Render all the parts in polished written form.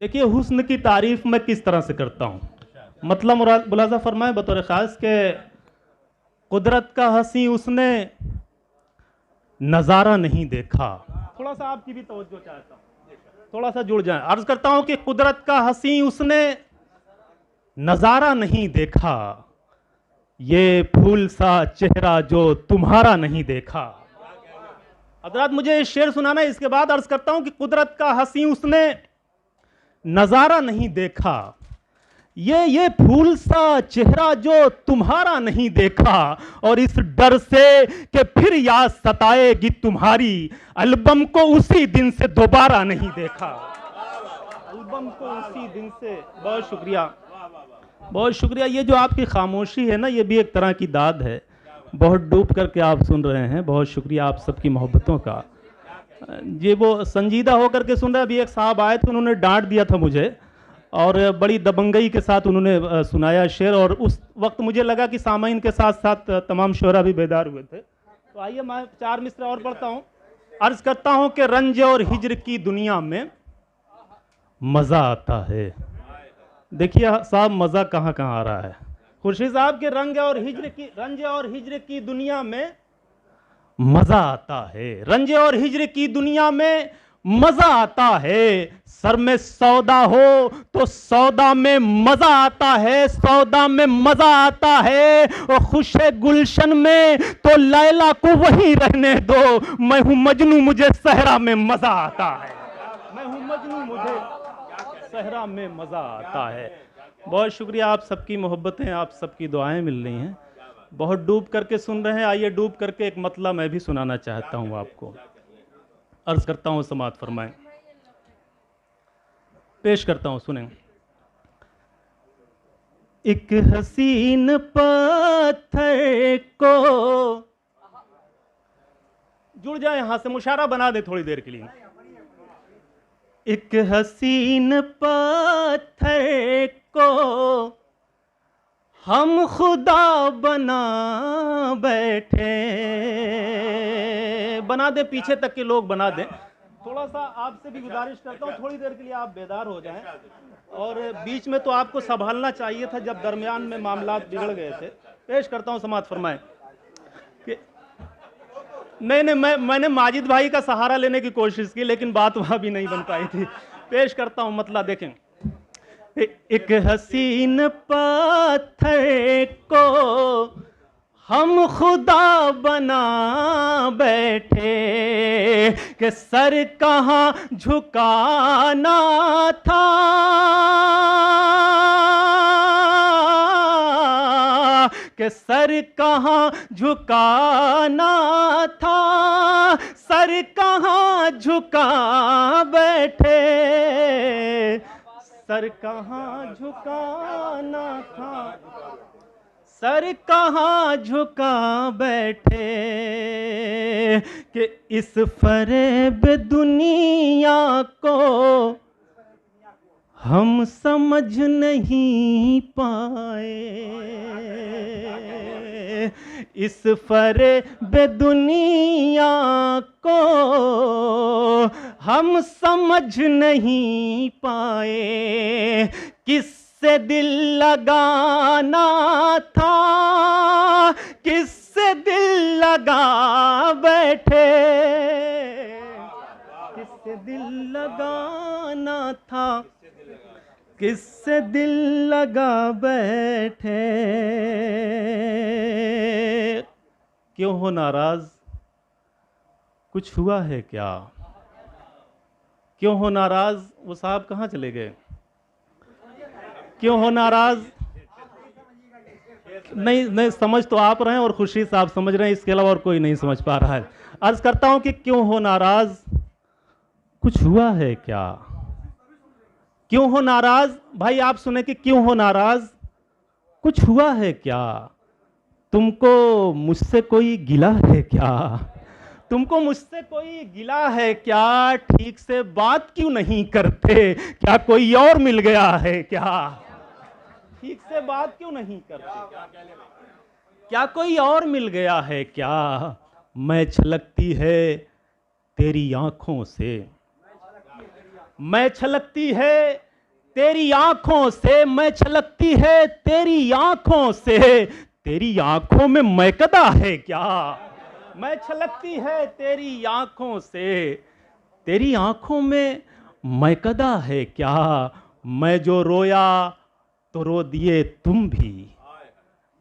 देखिए, हुस्न की तारीफ मैं किस तरह से करता हूँ। मतलब मुलाजा फरमाए बतौर ख़ास के कुदरत का हंसी उसने नज़ारा नहीं देखा। थोड़ा सा आपकी भी तवज्जो चाहता हूँ, थोड़ा सा जुड़ जाए। अर्ज करता हूँ कि कुदरत का हंसी उसने नज़ारा नहीं देखा, ये फूल सा चेहरा जो तुम्हारा नहीं देखा। हजरात, मुझे ये शेर सुनाना है, इसके बाद अर्ज करता हूँ कि कुदरत का हंसी उसने नज़ारा नहीं देखा, ये फूल सा चेहरा जो तुम्हारा नहीं देखा। और इस डर से कि फिर याद सताएगी तुम्हारी, एल्बम को उसी दिन से दोबारा नहीं देखा। एल्बम को उसी दिन से। बहुत शुक्रिया, बहुत शुक्रिया। ये जो आपकी खामोशी है ना, ये भी एक तरह की दाद है। बहुत डूब करके आप सुन रहे हैं। बहुत शुक्रिया आप सबकी मोहब्बतों का। ये वो संजीदा होकर के सुन रहे। अभी एक साहब आए थे, उन्होंने डांट दिया था मुझे और बड़ी दबंगई के साथ उन्होंने सुनाया शेर, और उस वक्त मुझे लगा कि सामाइन के साथ साथ तमाम शोहरा भी बेदार हुए थे। तो आइए मैं 4 मिसरा और पढ़ता हूँ। अर्ज करता हूँ कि रंज और हिज्र की दुनिया में मज़ा आता है। देखिए साहब, मज़ा कहाँ कहाँ आ रहा है। खुर्शीद साहब के रंज और हिज्र की दुनिया में मज़ा आता है। रंज और हिज्र की दुनिया में मज़ा आता है। सर में सौदा हो तो सौदा में मज़ा आता है, सौदा में मज़ा आता है। और खुशे गुलशन में तो लैला को वहीं रहने दो। मैं हूँ मजनू, मुझे सहरा में मज़ा आता है। मैं हूँ मजनू, मुझे सहरा में मज़ा आता है। बहुत शुक्रिया, आप सबकी मोहब्बतें, आप सबकी दुआएं मिल रही हैं। बहुत डूब करके सुन रहे हैं। आइए डूब करके एक मतला मैं भी सुनाना चाहता हूँ आपको। अर्ज करता हूँ, समात फरमाएं। पेश करता हूँ, सुनें। एक हसीन पत्थर को, जुड़ जाए यहां से, मुशारा बना दे थोड़ी देर के लिए। एक हसीन पत्थर को हम खुदा बना बैठे। बना दे, पीछे तक के लोग बना दें। थोड़ा सा आपसे भी गुजारिश करता हूँ, थोड़ी देर के लिए आप बेदार हो जाएं। और बीच में तो आपको संभालना चाहिए था जब दरमियान में मामलात बिगड़ गए थे। पेश करता हूँ, समात फरमाएं कि नहीं, मैंने माजिद भाई का सहारा लेने की कोशिश की, लेकिन बात वहां भी नहीं बन पाई थी। पेश करता हूँ मतला, देखें। एक हसीन पत्थर को हम खुदा बना बैठे, कि सर कहाँ झुकाना था, कि सर कहाँ झुकाना था, सर कहाँ झुका बैठे, सर कहाँ झुकाना था, सर कहाँ झुका बैठे। कि इस फरेब दुनिया को हम समझ नहीं पाए, इस फरेब दुनिया को हम समझ नहीं पाए। किससे दिल लगाना था, किससे दिल लगा बैठे, किससे दिल लगाना था, किससे दिल लगा बैठे। क्यों हो नाराज, कुछ हुआ है क्या? क्यों हो नाराज? वो साहब कहाँ चले गए? क्यों हो नाराज? नहीं समझ तो आप रहे हैं और खुशी साहब समझ रहे हैं, इसके अलावा और कोई नहीं समझ पा रहा है। अर्ज करता हूं कि क्यों हो नाराज, कुछ हुआ है क्या? क्यों हो नाराज? भाई आप सुने कि क्यों हो नाराज, कुछ हुआ है क्या? तुमको मुझसे कोई गिला है क्या? तुमको मुझसे कोई गिला है क्या? ठीक से बात क्यों नहीं करते? क्या कोई और मिल गया है क्या? ठीक से बात क्यों नहीं करते? क्या कोई और मिल गया है क्या? मैं छलकती है तेरी आंखों से, मैं छलकती है तेरी आंखों से मैं छलकती है, तेरी आंखों से, तेरी आंखों में मैकदा है क्या? मैं छलकती है तेरी आंखों से, तेरी आंखों में मैकदा है क्या? मैं जो रोया तो रो दिए तुम भी,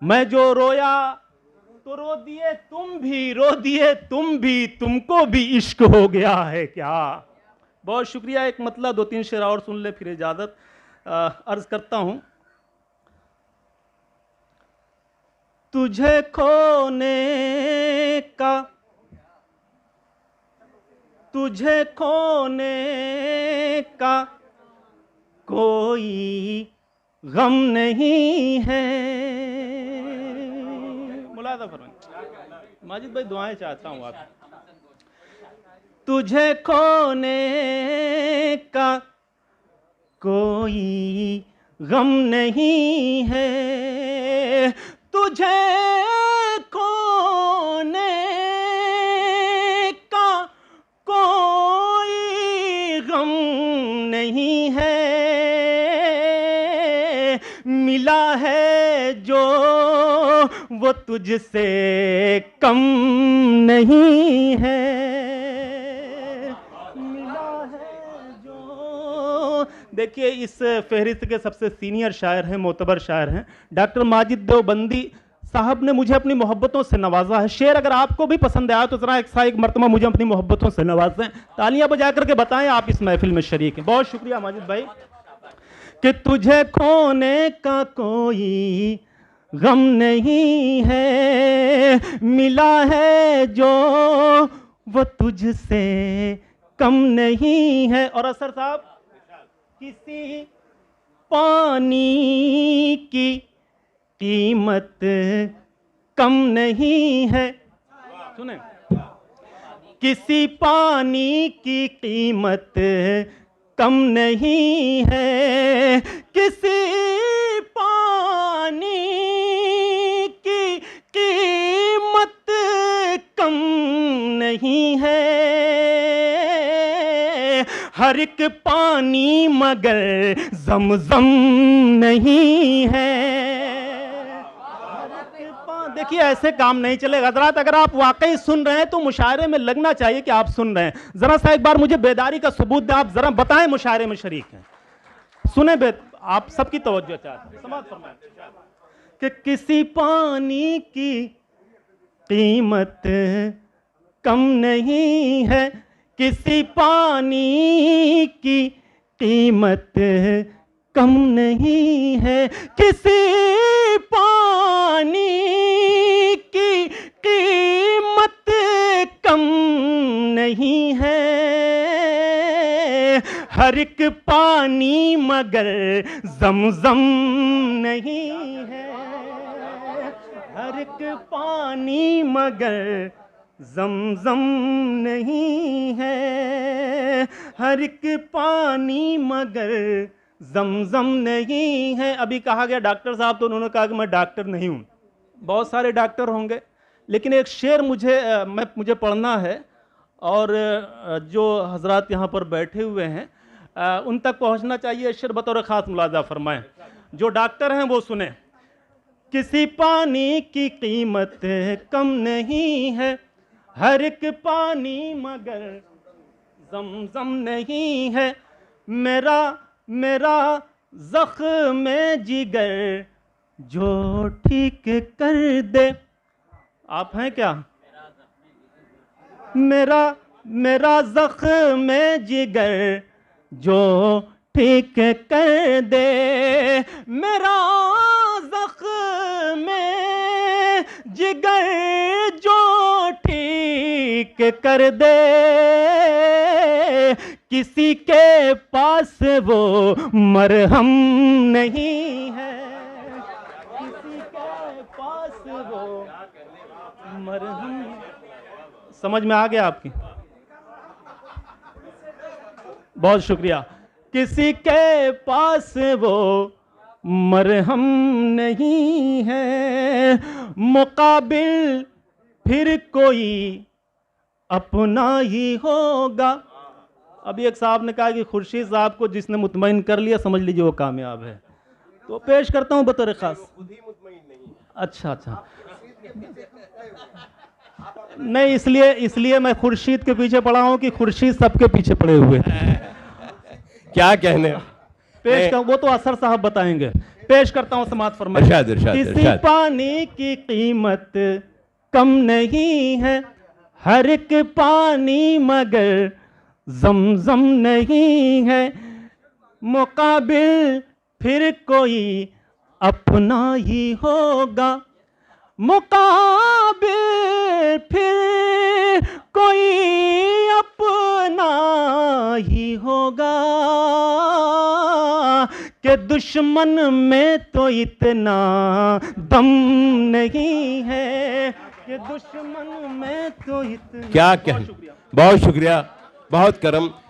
मैं जो रोया तो रो दिए तुम भी, रो दिए तुम भी, तुमको भी इश्क हो गया है क्या? बहुत शुक्रिया। एक मतलब दो तीन शेर और सुन ले फिर इजाजत। अर्ज करता हूं, तुझे खोने का, तुझे खोने का कोई गम नहीं है। मुलादा फरमाइए। माजिद भाई दुआएं चाहता हूं आप। तुझे खोने का कोई गम नहीं है, तुझे खोने का कोई गम नहीं है, मिला है जो वो तुझसे कम नहीं है, मिला है जो। देखिए इस फहरिस्त के सबसे सीनियर शायर हैं, मोतबर शायर हैं डॉक्टर माजिद देवबंदी साहब ने मुझे अपनी मोहब्बतों से नवाजा है। शेर अगर आपको भी पसंद आया तो जरा एक मरतबा मुझे अपनी मोहब्बतों से नवाजें, तालियां बजा करके बताएं आप इस महफिल में शरीक हैं। बहुत शुक्रिया माजिद भाई। कि तुझे खोने का कोई गम नहीं है, मिला है जो वो तुझसे कम नहीं है। और असर साहब, किसी पानी की कीमत कम नहीं है, सुने, किसी पानी की कीमत कम नहीं है, किसी पानी की कीमत कम नहीं है, हर एक पानी मगर ज़मज़म नहीं है। देखिए ऐसे काम नहीं चलेगा हज़रात। अगर आप वाकई सुन रहे हैं तो मुशायरे में लगना चाहिए कि आप सुन रहे हैं। जरा सा एक बार मुझे बेदारी का सबूत दें, आप जरा बताएं मुशायरे में शरीक हैं। सुने आप सबकी तवज्जो चाहते हैं, समाज फरमाएं कि किसी पानी की कीमत कम नहीं है, किसी पानी की कीमत कम नहीं है, किसी पानी की कीमत कम नहीं है, हर एक पानी मगर ज़मज़म नहीं है, हर एक पानी मगर ज़मज़म नहीं है, हर एक पानी मगर ज़मज़म नहीं है। अभी कहा गया डॉक्टर साहब, तो उन्होंने कहा कि मैं डॉक्टर नहीं हूँ। बहुत सारे डॉक्टर होंगे, लेकिन एक शेर मुझे पढ़ना है, और जो हजरात यहाँ पर बैठे हुए हैं उन तक पहुँचना चाहिए। शेर बतौर ख़ास मुलाजा फरमाएं, जो डॉक्टर हैं वो सुने। किसी पानी की कीमत कम नहीं है, हर एक पानी मगर ज़मज़म नहीं है, मेरा ज़ख्म जिगर जो ठीक कर दे। आप हैं क्या? मेरा ज़ख्म जिगर जो ठीक कर दे, मेरा ज़ख्म जिगर जो ठीक कर दे, किसी के पास वो मरहम नहीं है, किसी के पास वो मरहम। समझ में आ गया आपकी? बहुत शुक्रिया। किसी के पास वो मरहम नहीं है, मुकाबिल फिर कोई अपना ही होगा, अभी एक साहब ने कहा कि खुर्शीद साहब को जिसने मुतमईन कर लिया समझ लीजिए वो कामयाब है, तो पेश करता हूं बतौर खास। अच्छा अच्छा, नहीं इसलिए मैं खुर्शीद के पीछे पड़ा हूं कि खुर्शीद सबके पीछे पड़े हुए हैं। क्या कहने, पेश कर, वो तो असर साहब बताएंगे। पेश करता हूं, समात फरमाइए। इरशाद, इरशाद, किसी इरशाद। पानी की कीमत कम नहीं है, हर एक पानी मगर जमजम नहीं है, मुकाबिल फिर कोई अपना ही होगा, मुकाबिल फिर कोई अपना ही होगा, कि दुश्मन में तो इतना दम नहीं है, कि दुश्मन में तो इतना। क्या कहने, बहुत शुक्रिया, बहुत करम।